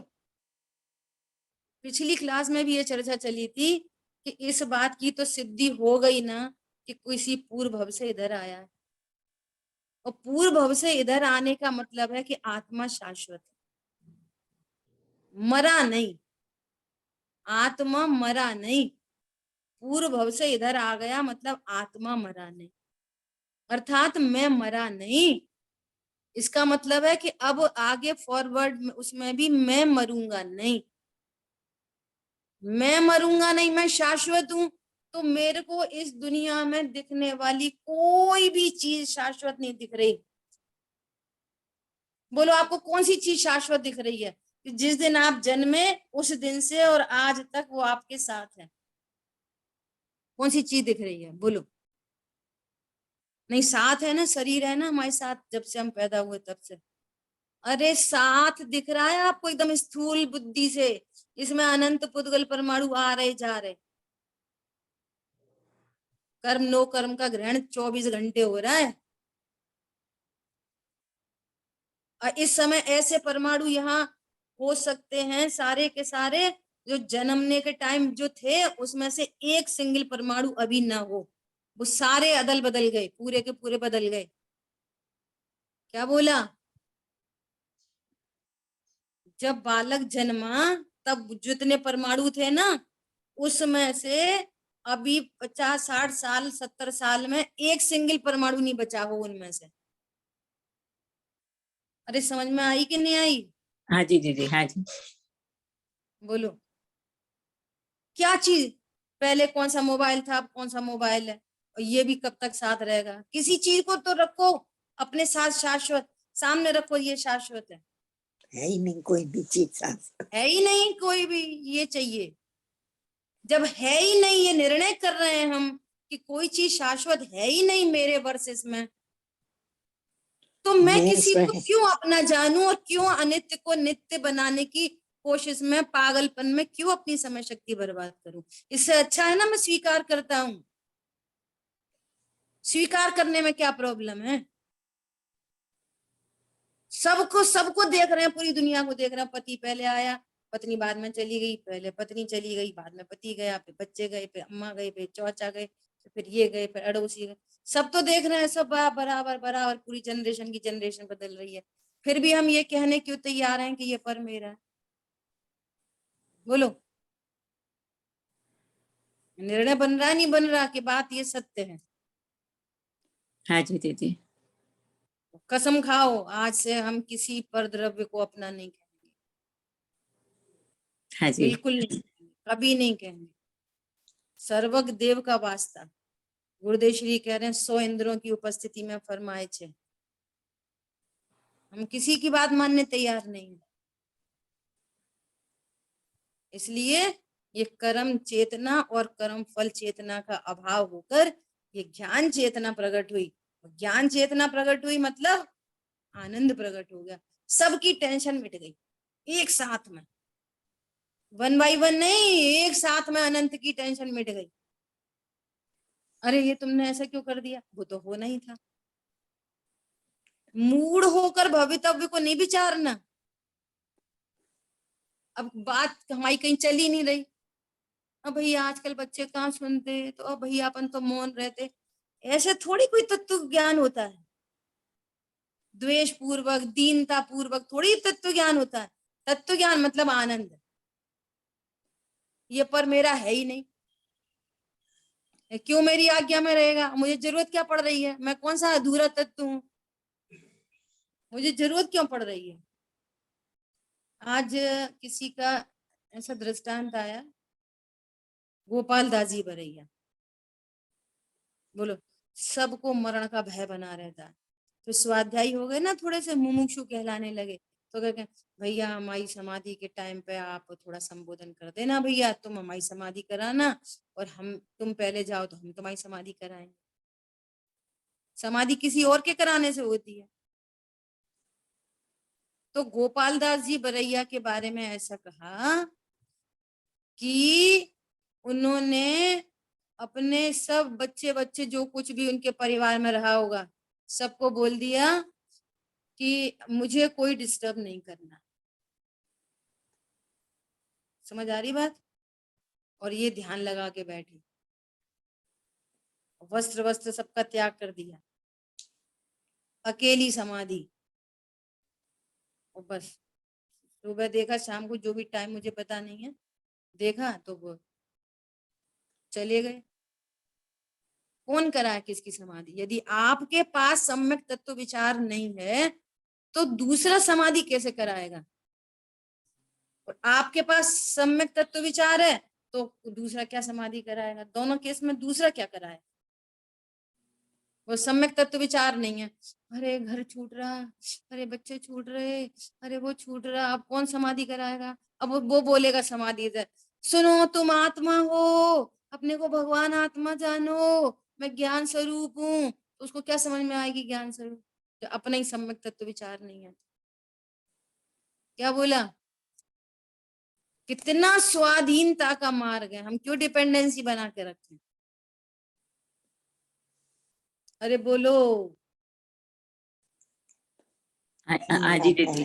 पिछली क्लास में भी ये चर्चा चली थी कि इस बात की तो सिद्धि हो गई ना कि किसी पूर्व भव से इधर आया है। और पूर्व भव से इधर आने का मतलब है कि आत्मा शाश्वत है, मरा नहीं। आत्मा मरा नहीं, पूर्व भव से इधर आ गया मतलब आत्मा मरा नहीं, अर्थात मैं मरा नहीं। इसका मतलब है कि अब आगे फॉरवर्ड में उसमें भी मैं मरूंगा नहीं, मैं मरूंगा नहीं, मैं शाश्वत हूं। तो मेरे को इस दुनिया में दिखने वाली कोई भी चीज शाश्वत नहीं दिख रही। बोलो आपको कौन सी चीज शाश्वत दिख रही है? कि जिस दिन आप जन्मे उस दिन से और आज तक वो आपके साथ है। कौन सी चीज दिख रही है? बोलो। नहीं साथ है ना, शरीर है ना हमारे साथ जब से हम पैदा हुए तब से। अरे साथ दिख रहा है आपको एकदम स्थूल बुद्धि से, इसमें अनंत पुद्गल परमाणु आ रहे जा रहे। कर्म नो कर्म का ग्रहण 24 घंटे हो रहा है। और इस समय ऐसे परमाणु यहाँ हो सकते हैं सारे के सारे जो जन्मने के टाइम जो थे उसमें से एक सिंगल परमाणु अभी ना हो, वो सारे अदल बदल गए, पूरे के पूरे बदल गए। क्या बोला? जब बालक जन्मा तब जितने परमाणु थे ना उसमें से अभी 50 60 साल 70 साल में एक सिंगल परमाणु नहीं बचा हो उनमें से। अरे समझ में आई कि नहीं आई? हाँ जी दीदी, हाँ जी। बोलो। क्या चीज पहले कौन सा मोबाइल था, अब कौन सा मोबाइल है, और ये भी कब तक साथ रहेगा? किसी चीज को तो रखो अपने साथ शाश्वत, सामने रखो ये शाश्वत है ही नहीं कोई भी चीज साथ। है ही नहीं कोई भी, ये चाहिए। जब है ही नहीं, ये निर्णय कर रहे हैं हम कि कोई चीज शाश्वत है ही नहीं मेरे वर्सेस में, तो मैं किसी को क्यों अपना जानूं और क्यों अनित्य को नित्य बनाने की कोशिश में, पागलपन में क्यों अपनी समय शक्ति बर्बाद करूं? इससे अच्छा है ना मैं स्वीकार करता हूं। स्वीकार करने में क्या प्रॉब्लम है? सबको सबको देख रहे हैं, पूरी दुनिया को देख रहे हैं। पति पहले आया, पत्नी बाद में चली गई, पहले पत्नी चली गई, बाद में पति गया, फिर बच्चे गए, फिर अम्मा गई, फिर चौचा गए, फिर ये गए, फिर अड़ोसी गए। सब तो देख रहे हैं, सब बराबर बराबर, पूरी जनरेशन की जनरेशन बदल रही है। फिर भी हम ये कहने क्यों तैयार हैं कि ये पर मेरा है? बोलो, निर्णय बन रहा नहीं बन रहा कि बात ये सत्य है? हाँ जी दीदी। कसम खाओ, आज से हम किसी पर द्रव्य को अपना नहीं कहेंगे। हाँ जी। बिल्कुल नहीं कहेंगे, कभी नहीं कहेंगे। सर्वज्ञ देव का वास्ता गुरुदेव श्री कह रहे हैं 100 इंद्रों की उपस्थिति में फरमाए छे, हम किसी की बात मानने तैयार नहीं है। इसलिए ये कर्म चेतना और कर्म फल चेतना का अभाव होकर ये ज्ञान चेतना प्रकट हुई। ज्ञान चेतना प्रकट हुई मतलब आनंद प्रकट हो गया, सबकी टेंशन मिट गई एक साथ में, 1 बाय 1 नहीं, एक साथ में अनंत की टेंशन मिट गई। अरे ये तुमने ऐसा क्यों कर दिया, वो तो होना ही था। मूड होकर भवितव्य को नहीं विचारना। अब बात हमारी कहीं चली नहीं रही, अब भैया आजकल बच्चे कहाँ सुनते, तो अब भैया अपन तो मौन रहते। ऐसे थोड़ी कोई तत्व ज्ञान होता है, द्वेष पूर्वक दीनता पूर्वक थोड़ी तत्व ज्ञान होता है। तत्व ज्ञान मतलब आनंद, ये पर मेरा है ही नहीं, क्यों मेरी आज्ञा में रहेगा, मुझे जरूरत क्या पड़ रही है, मैं कौन सा अधूरा तत्व हूं, मुझे जरूरत क्यों पड़ रही है। आज किसी का ऐसा दृष्टांत आया, गोपाल दास जी बरैया, बोलो सबको मरण का भय बना रहता है। तो स्वाध्यायी हो गए ना, थोड़े से मुमुक्षु कहलाने लगे, तो कहते भैया हमारी समाधि के टाइम पे आप थोड़ा संबोधन कर देना भैया, तुम हमारी समाधि कराना, और हम तुम पहले जाओ तो हम तुम्हारी समाधि कराएंगे। समाधि किसी और के कराने से होती है। तो गोपाल दास जी बरैया के बारे में ऐसा कहा कि उन्होंने अपने सब बच्चे बच्चे जो कुछ भी उनके परिवार में रहा होगा सबको बोल दिया कि मुझे कोई डिस्टर्ब नहीं करना। समझ आ रही बात? और ये ध्यान लगा के बैठे, वस्त्र वस्त्र सबका त्याग कर दिया, अकेली समाधि, और बस सुबह देखा शाम को जो भी टाइम मुझे पता नहीं है, देखा तो वो चले गए। कौन कराए किसकी समाधि? यदि आपके पास सम्यक तत्व विचार नहीं है तो दूसरा समाधि कैसे कराएगा? और आपके पास सम्यक तत्व विचार है तो दूसरा क्या समाधि कराएगा? दोनों केस में दूसरा क्या कराए? वो सम्यक तत्व विचार नहीं है, अरे घर छूट रहा, अरे बच्चे छूट रहे, अरे वो छूट रहा, अब कौन समाधि कराएगा? अब वो बोलेगा समाधि दे, सुनो तुम आत्मा हो, अपने को भगवान आत्मा जानो, मैं ज्ञान स्वरूप हूँ, तो उसको क्या समझ में आएगी ज्ञान स्वरूप, जो अपना ही सम्यक तत्व विचार नहीं है। क्या बोला? कितना स्वाधीनता का मार्ग है, हम क्यों डिपेंडेंसी बना के रखें? अरे बोलो। हाँ जी दीदी।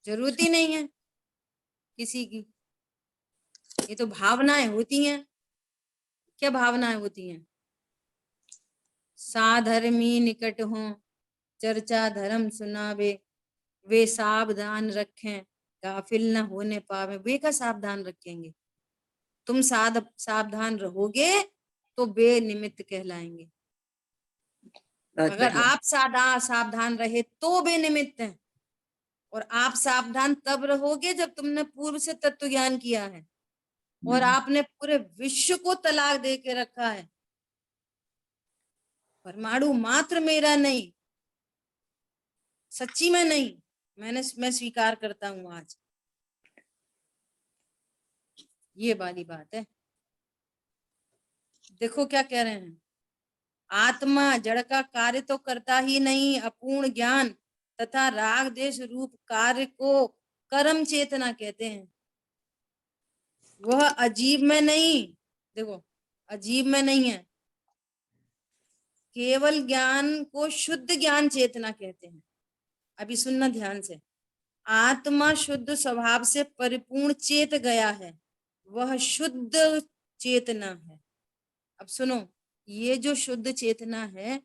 जरूरत ही नहीं है किसी की, ये तो भावनाएं होती हैं। क्या भावनाएं होती हैं? साधर्मी निकट हो, चर्चा धर्म सुनावे, वे सावधान रखें, गाफिल न होने पावे। वे का सावधान रखेंगे, तुम सावधान रहोगे तो बेनिमित्त कहलाएंगे। बहुत अगर बढ़िया। आप सावधान रहे तो बेनिमित्त हैं, और आप सावधान तब रहोगे जब तुमने पूर्व से तत्व ज्ञान किया है और आपने पूरे विश्व को तलाक दे के रखा है। परमाणु मात्र मेरा नहीं, सच्ची में नहीं, मैं स्वीकार करता हूं आज, ये वाली बात है। देखो क्या कह रहे हैं, आत्मा जड़ का कार्य तो करता ही नहीं, अपूर्ण ज्ञान तथा राग देश रूप कार्य को कर्म चेतना कहते हैं। वह अजीब में नहीं, देखो अजीब में नहीं है, केवल ज्ञान को शुद्ध ज्ञान चेतना कहते हैं। अभी सुनना ध्यान से। आत्मा शुद्ध स्वभाव से परिपूर्ण चेत गया है, वह शुद्ध चेतना है। अब सुनो, ये जो शुद्ध चेतना है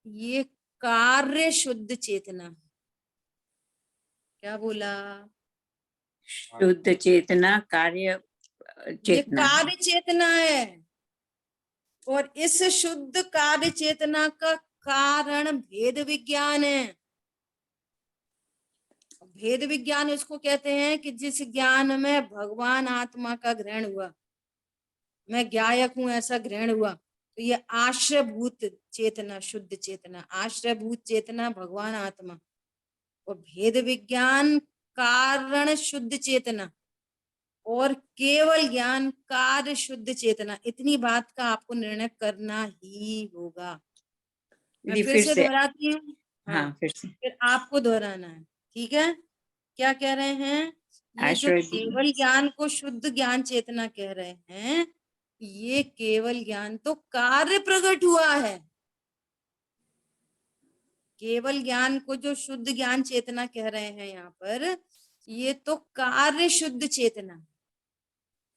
ये कार्य शुद्ध चेतना है। क्या बोला? शुद्ध चेतना कार्य ये चेतना है। कार्य चेतना है, और इस शुद्ध कार्य चेतना का कारण भेद विज्ञान है। भेद विज्ञान इसको कहते हैं कि जिस ज्ञान में भगवान आत्मा का ग्रहण हुआ, मैं ज्ञायक हूं ऐसा ग्रहण हुआ, तो ये आश्रयभूत चेतना, शुद्ध चेतना, आश्रयभूत चेतना भगवान आत्मा, और भेद विज्ञान कारण शुद्ध चेतना, और केवल ज्ञान कार्य शुद्ध चेतना। इतनी बात का आपको निर्णय करना ही होगा। मैं जी, फिर से दोहराती हूँ। हाँ, फिर से फिर आपको दोहराना है, ठीक है? क्या कह रहे हैं? ये जो आश्रय केवल ज्ञान को शुद्ध ज्ञान चेतना कह रहे हैं, ये केवल ज्ञान तो कार्य प्रकट हुआ है। केवल ज्ञान को जो शुद्ध ज्ञान चेतना कह रहे हैं यहाँ पर, ये तो कार्य शुद्ध चेतना,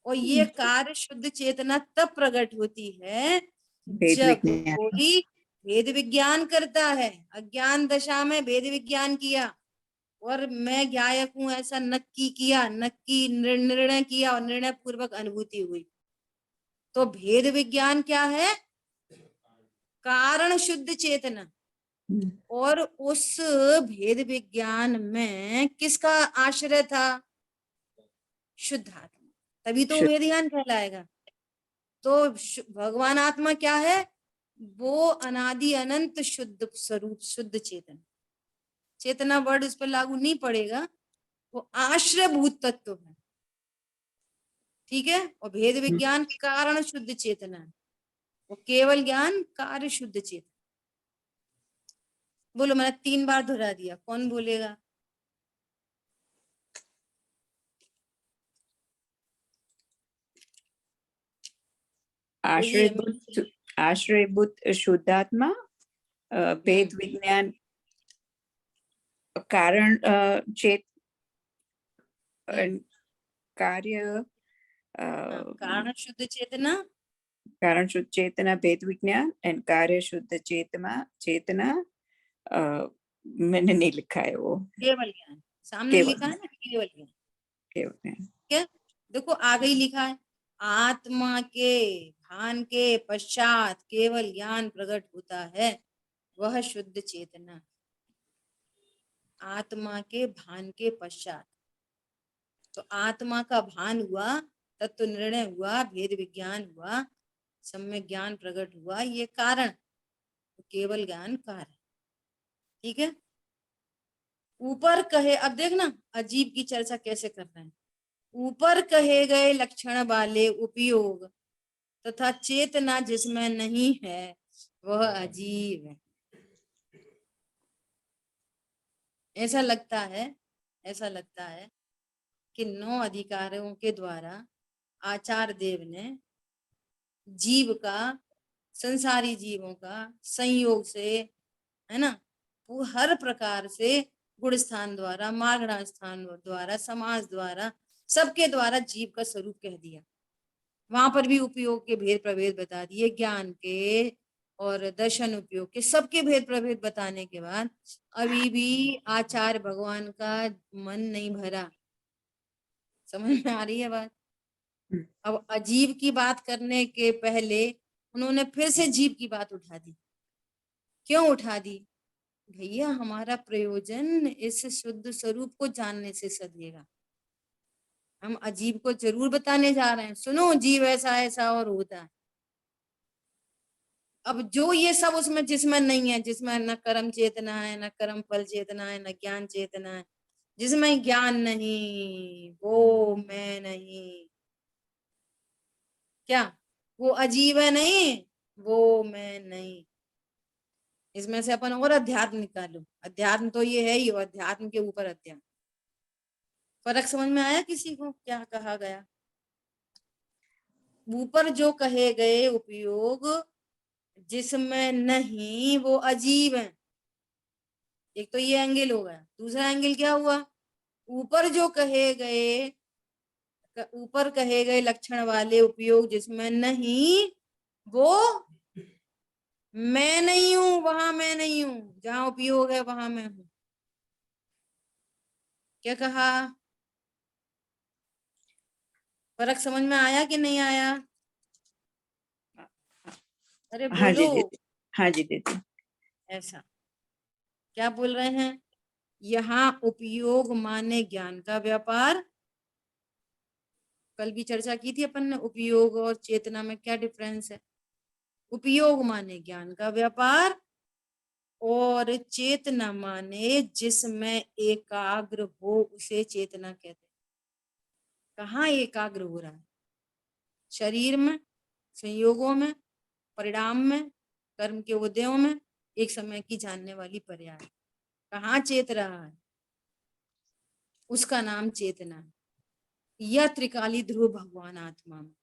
और ये कार्य शुद्ध चेतना तब प्रकट होती है भेद जब विज्ञान। कोई भेद विज्ञान करता है। अज्ञान दशा में भेद विज्ञान किया, और मैं ज्ञायक हूं ऐसा नक्की किया, नक्की निर्णय किया, और निर्णय पूर्वक अनुभूति हुई, तो भेद विज्ञान क्या है? कारण शुद्ध चेतना। और उस भेद विज्ञान में किसका आश्रय था? शुद्ध आत्मा, तभी तो भेद ज्ञान कहलाएगा। तो भगवान आत्मा क्या है? वो अनादि अनंत शुद्ध स्वरूप, शुद्ध चेतना। चेतना वर्ड इस पर लागू नहीं पड़ेगा, वो आश्रयभूत तत्व है, ठीक है? और भेद विज्ञान कारण शुद्ध चेतना है, वो केवल ज्ञान कार्य शुद्ध चेतना। बोलो, मैंने 3 बार दोहरा दिया, कौन बोलेगा? आश्रयभूत शुद्धात्मा, भेद विज्ञान कारण चेत कार्य कारण शुद्ध चेतना, कारण शुद्ध चेतना, भेद विज्ञान एंड कार्य शुद्ध चेतना। मैंने नहीं लिखा है वो। केवल ज्ञान सामने लिखा है ना, केवल ज्ञान। केवल क्या देखो आगे ही लिखा है, आत्मा के भान के पश्चात केवल ज्ञान प्रकट होता है, वह शुद्ध चेतना। आत्मा के भान के पश्चात, तो आत्मा का भान हुआ, तत्व निर्णय हुआ, भेद विज्ञान हुआ, सम्यक ज्ञान प्रकट हुआ, ये कारण, तो केवल ज्ञान कारण, ठीक है? ऊपर कहे, अब देखना अजीब की चर्चा कैसे कर रहे हैं। ऊपर कहे गए लक्षण वाले उपयोग तथा चेतना जिसमें नहीं है वह अजीब है। ऐसा लगता है कि 9 अधिकारों के द्वारा आचार्य देव ने जीव का, संसारी जीवों का संयोग से, है ना, वो हर प्रकार से गुण स्थान द्वारा, मागणा स्थान द्वारा, समाज द्वारा, सबके द्वारा जीव का स्वरूप कह दिया। वहां पर भी उपयोग के भेद प्रभेद बता दिए, ज्ञान के और दर्शन उपयोग के, सबके भेद प्रभेद बताने के बाद अभी भी आचार्य भगवान का मन नहीं भरा। समझ में आ रही है बात? अब अजीब की बात करने के पहले उन्होंने फिर से जीव की बात उठा दी। क्यों उठा दी? भैया हमारा प्रयोजन इस शुद्ध स्वरूप को जानने से सधेगा। हम अजीब को जरूर बताने जा रहे हैं, सुनो जीव ऐसा ऐसा और होता है। अब जो ये सब उसमें जिसमें नहीं है, जिसमें न कर्म चेतना है, न कर्म फल चेतना है, न ज्ञान चेतना है, जिसमें ज्ञान नहीं, वो मैं नहीं, क्या वो अजीब है? नहीं, वो मैं नहीं। इसमें से अपन और अध्यात्म निकालो। अध्यात्म तो ये है ही, और अध्यात्म के ऊपर अध्यात्म। फर्क समझ में आया किसी को क्या कहा गया? ऊपर जो कहे गए उपयोग जिसमें नहीं वो अजीब है। एक तो ये एंगल हो गया, दूसरा एंगल क्या हुआ, ऊपर जो ऊपर कहे गए लक्षण वाले उपयोग जिसमें नहीं, वो मैं नहीं हूं, वहां मैं नहीं हूं, जहां उपयोग है वहां मैं हूं। क्या कहा, फर्क समझ में आया कि नहीं आया? अरे हाँ जी बोलो। दीदी, हाँ जी दीदी। ऐसा क्या बोल रहे हैं, यहाँ उपयोग माने ज्ञान का व्यापार। कल भी चर्चा की थी अपन ने, उपयोग और चेतना में क्या डिफरेंस है। उपयोग माने ज्ञान का व्यापार, और चेतना माने जिसमें एकाग्र हो उसे चेतना कहते हैं। कहाँ एकाग्र हो रहा है, शरीर में, संयोगों में, परिणाम में, कर्म के उदयों में, एक समय की जानने वाली पर्याय। कहाँ चेत रहा है, उसका नाम चेतना है। यह त्रिकाली ध्रुव भगवान आत्मा में,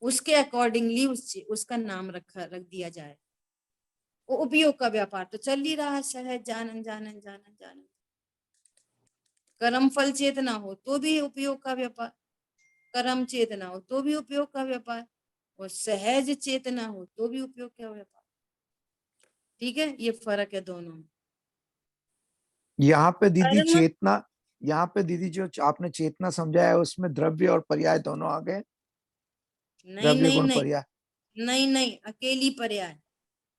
उसके अकॉर्डिंगली उसका नाम रख दिया जाए। वो उपयोग का व्यापार तो चल ही रहा है, सहज जानन जानन जानन जानन। कर्म फल चेतना हो तो भी उपयोग का व्यापार, कर्म चेतना हो तो भी उपयोग का व्यापार, और सहज चेतना हो तो भी उपयोग का व्यापार। ठीक है, ये फर्क है दोनों में। यहाँ पे दीदी कर्म चेतना, यहाँ पे दीदी जो आपने चेतना समझाया है उसमें द्रव्य और पर्याय दोनों आ गए। नहीं द्रव्य नहीं गुण नहीं पर्याय। नहीं नहीं, अकेली पर्याय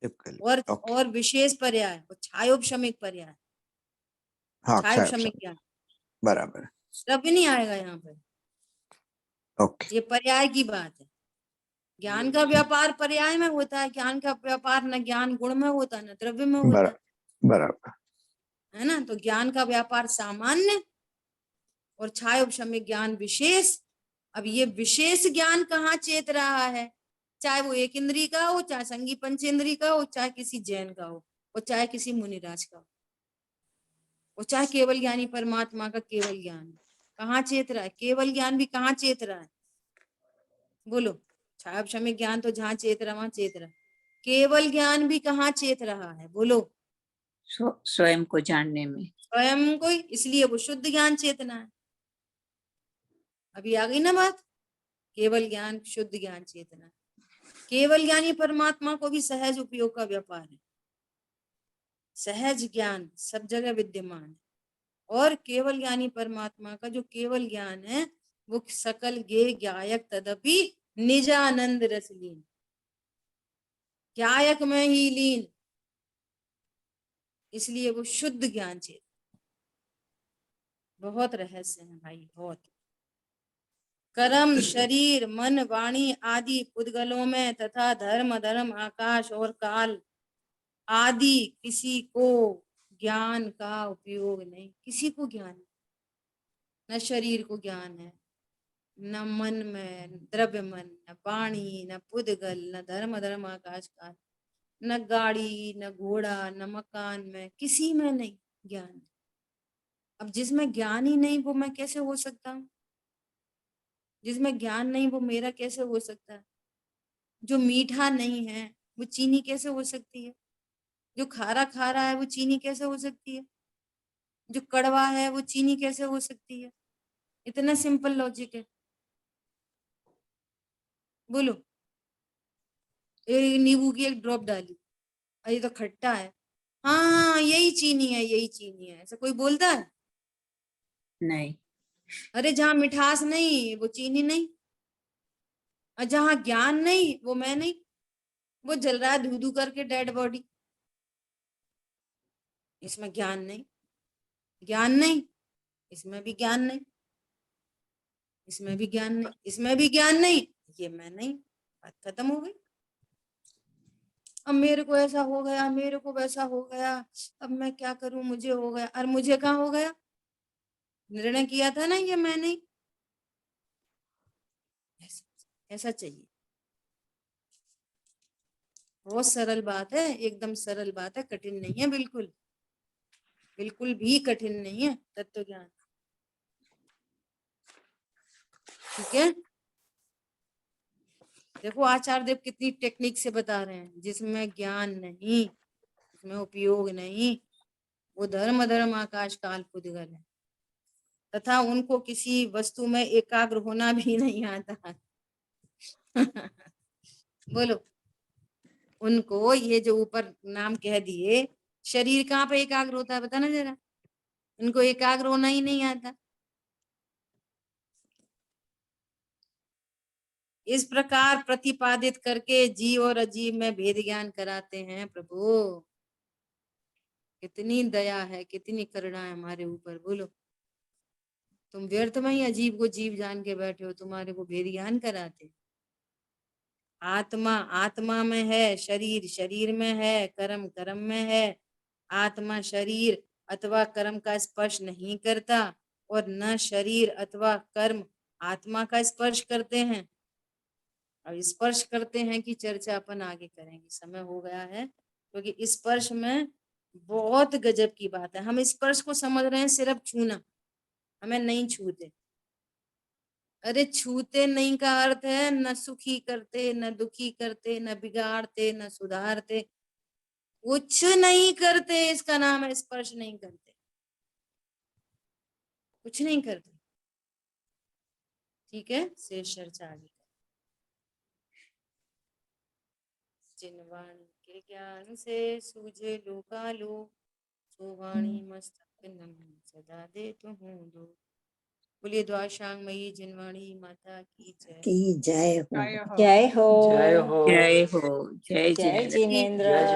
ओके। और विशेष पर्याय और छायोपशमिक पर्याय। हाँ, अच्छा अच्छा, छायोपशमिक ज्ञान, बराबर। द्रव्य नहीं आएगा यहाँ पे, ओके। ये पर्याय की बात है। ज्ञान का व्यापार पर्याय में होता है, ज्ञान का व्यापार न ज्ञान गुण में होता है न द्रव्य में होता बराबर। है ना। तो ज्ञान का व्यापार सामान्य और छायोपशमिक ज्ञान विशेष। अब ये विशेष ज्ञान कहाँ चेत रहा है, चाहे वो एक इंद्री का हो, चाहे संगी पंचेंद्री का हो, चाहे किसी जैन का हो, और चाहे किसी मुनिराज का हो, और चाहे केवल ज्ञानी परमात्मा का केवल ज्ञान कहाँ चेत रहा है। केवल ज्ञान भी कहाँ चेत रहा है, बोलो। छायोपशमिक ज्ञान तो जहाँ चेत रहा वहां चेत रहा, केवल ज्ञान भी कहाँ चेत रहा है, बोलो। स्वयं को जानने में। स्वयं को, इसलिए वो शुद्ध ज्ञान चेतना है। अभी आ गई ना बात, केवल ज्ञान शुद्ध ज्ञान चेतना। केवल ज्ञानी परमात्मा को भी सहज उपयोग का व्यापार है। सहज ज्ञान सब जगह विद्यमान है, और केवल ज्ञानी परमात्मा का जो केवल ज्ञान है वो सकल गे ज्ञायक तदपि निजानंद रस लीन, ज्ञायक में ही लीन, इसलिए वो शुद्ध ज्ञान चेत। बहुत रहस्य है भाई, बहुत। कर्म शरीर मन वाणी आदि पुद्गलों में तथा धर्म धर्म आकाश और काल आदि किसी को ज्ञान का उपयोग नहीं। किसी को ज्ञान, न शरीर को ज्ञान है, न मन में द्रव्य मन, न वाणी, न पुद्गल, न धर्म धर्म आकाश काल, न गाड़ी न घोड़ा न मकान में, किसी में नहीं ज्ञान। अब जिसमें ज्ञान ही नहीं वो मैं कैसे हो सकता हूँ, जिसमें ज्ञान नहीं वो मेरा कैसे हो सकता है। जो मीठा नहीं है वो चीनी कैसे हो सकती है, जो खारा खा रहा है वो चीनी कैसे हो सकती है, जो कड़वा है वो चीनी कैसे हो सकती है। इतना सिंपल लॉजिक है, बोलो। नींबू की एक ड्रॉप डाली, अरे तो खट्टा है, हाँ यही चीनी है, यही चीनी है, ऐसा कोई बोलता है? नहीं। अरे जहाँ मिठास नहीं वो चीनी नहीं, और जहाँ ज्ञान नहीं वो मैं नहीं। वो जल रहा है धू धू करके डेड बॉडी, इसमें ज्ञान नहीं, ज्ञान नहीं, इसमें भी ज्ञान नहीं, इसमें भी ज्ञान नहीं, इसमें भी ज्ञान नहीं, ये मैं नहीं। बात खत्म हो गई। अब मेरे को ऐसा हो गया, मेरे को वैसा हो गया, अब मैं क्या करूं, मुझे हो गया। और मुझे कहाँ हो गया, निर्णय किया था ना ये मैं नहीं। ऐसा, ऐसा चाहिए। बहुत सरल बात है, एकदम सरल बात है, कठिन नहीं है बिल्कुल, बिल्कुल भी कठिन नहीं है तत्व ज्ञान। ठीक है, देखो आचार्य देव कितनी टेक्निक से बता रहे हैं, जिसमें ज्ञान नहीं, उसमें उपयोग नहीं, वो धर्म धर्म आकाश काल पुद्गल है, तथा उनको किसी वस्तु में एकाग्र होना भी नहीं आता। बोलो, उनको ये जो ऊपर नाम कह दिए, शरीर कहाँ पे एकाग्र होता है बताना जरा, इनको एकाग्र होना ही नहीं आता। इस प्रकार प्रतिपादित करके जीव और अजीव में भेद ज्ञान कराते हैं प्रभु। कितनी दया है, कितनी करुणा है हमारे ऊपर। बोलो, तुम व्यर्थ में ही अजीब को जीव जान के बैठे हो, तुम्हारे को भेद ज्ञान कराते। आत्मा आत्मा में है, शरीर शरीर में है, कर्म कर्म में है। आत्मा शरीर अथवा कर्म का स्पर्श नहीं करता, और न शरीर अथवा कर्म आत्मा का स्पर्श करते हैं। अब स्पर्श करते हैं कि चर्चा अपन आगे करेंगे, समय हो गया है, क्योंकि स्पर्श में बहुत गजब की बात है। हम स्पर्श को समझ रहे हैं सिर्फ छूना, हमें नहीं छूते। अरे छूते नहीं का अर्थ है न सुखी करते, न दुखी करते, न बिगाड़ते, न सुधारते, कुछ नहीं करते। इसका नाम है स्पर्श नहीं करते, कुछ नहीं करते। ठीक है, शेष चर्चा आगे। जिन वाणी के ज्ञान से सूझे लोकालो, सो वाणी मस्तक नमन सदा दे तुम दो। बोलिए द्वाशांगमयी जिनवाणी माता की जय। की जय हो। जय हो। जय हो। जय हो। जय जय जिनेंद्र। जिनेंद्र।